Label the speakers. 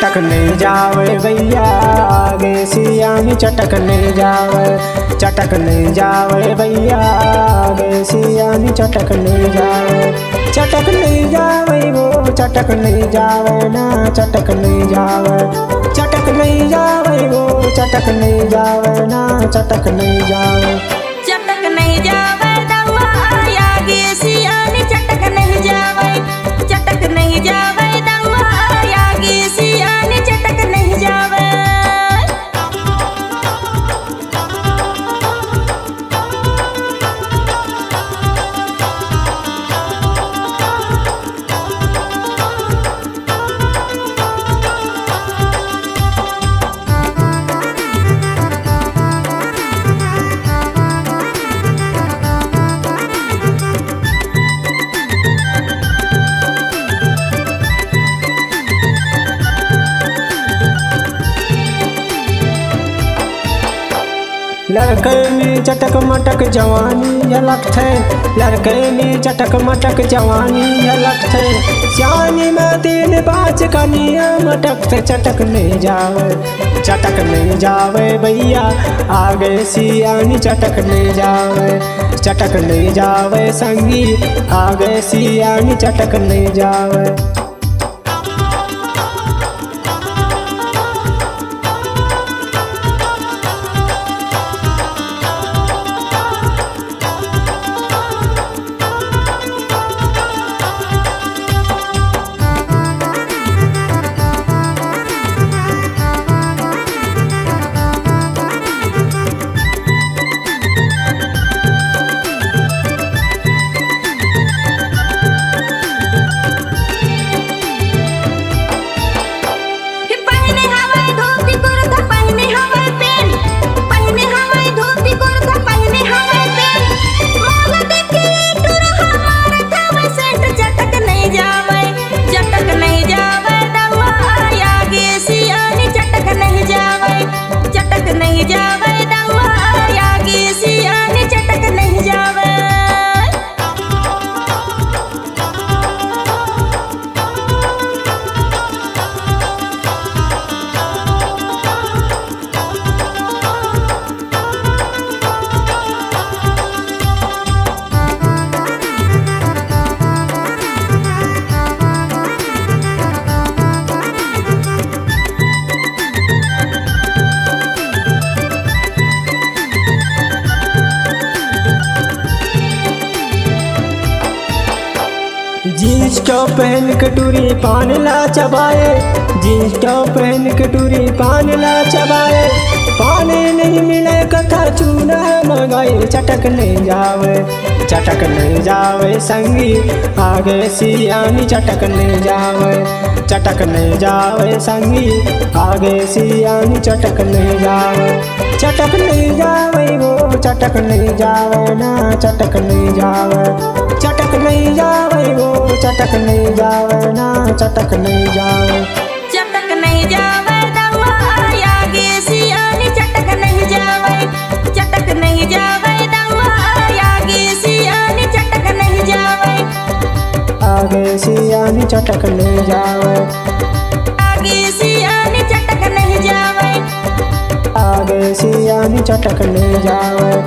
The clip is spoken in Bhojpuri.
Speaker 1: चटक नहीं जावे भैया आगे सियानी चटक नहीं जावे, चटक नहीं जावे भैया आगे सियानी चटक नहीं जावे, चटक नहीं जावे वो चटक नहीं जावे ना चटक नहीं जावे, चटक नहीं जावे वो चटक नहीं जावे ना चटक नहीं जावे,
Speaker 2: चटक नहीं जावे दवा आगे सियानी चटक नहीं जावे, चटक नहीं जावे दवा आगे सियानी चटक नहीं जावे।
Speaker 1: लड़के में चटक मटक जवानी झलक थे, लड़के में चटक मटक जवानी झलक थे, सियानी में तीन पाँच कनिया मटक थे, चटक नहीं जावे, चटक नहीं जावे भैया आगे सियानी चटक नहीं जावे, चटक नहीं जावे संगी आगे सियानी चटक नहीं जावे। जीन्स टॉप पहन के टूरी पान ला चबाए, जीन्स टॉप पहन के टूरी पान ला चबाए, पानी नहीं मिले कथा चूना मंगाए, चटक नहीं जावे, चटक नहीं जावे संगी आगे सियानी चटक नहीं जावे, चटक नहीं जावे संगी आगे सियानी चटक नहीं जावे, चटक नहीं जावे वो चटक नहीं जावे ना चटक नहीं जावे, चटक नहीं जावे वो चटक नहीं जावे ना चटक नहीं जावे,
Speaker 2: चटक नहीं जावे दवा आगे सियानी चटक नहीं जावे, चटक नहीं जावे दवा आगे सियानी चटक नहीं जावे,
Speaker 1: आगे सियानी चटक नहीं जावे,
Speaker 2: आगे सियानी चटक नहीं जावे,
Speaker 1: आगे सियानी चटक नहीं जावे।